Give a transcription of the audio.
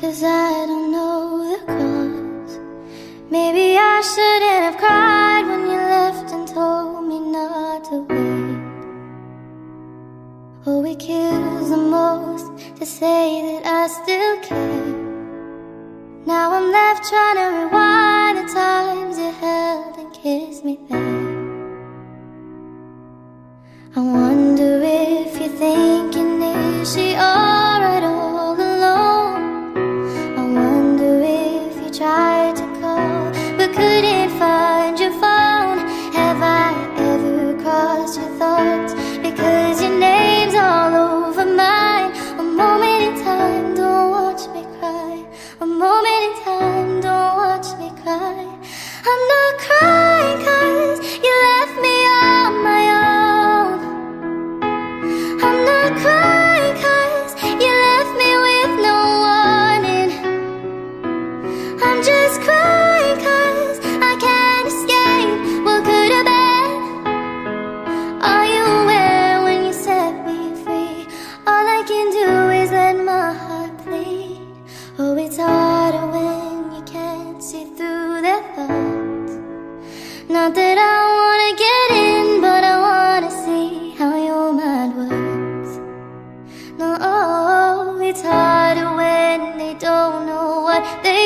'cause I don't know the cause. Maybe I shouldn't have cried when you left and told me not to wait. Oh, it kills the most to say that I still care. Now I'm left trying to rewind the times you held and kissed me there. I wonder if you're thinking, is she alright all alone? I wonder if you tried to call but couldn't find your phone. Have I ever crossed your thoughts because your name's all over mine? A moment in time, don't watch me cry. A moment in time, don't watch me cry. I'm not crying 'cause you left me on my own. I'm not crying 'cause you left me with no warning. I'm just crying 'cause I can't escape what could have been. Are you aware when you set me free? All I can do is let my heart bleed. Oh, it's harder when you can't see through their thoughts. Not that I wanna get in, but I wanna see how your mind works. No, it's harder when they don't know what they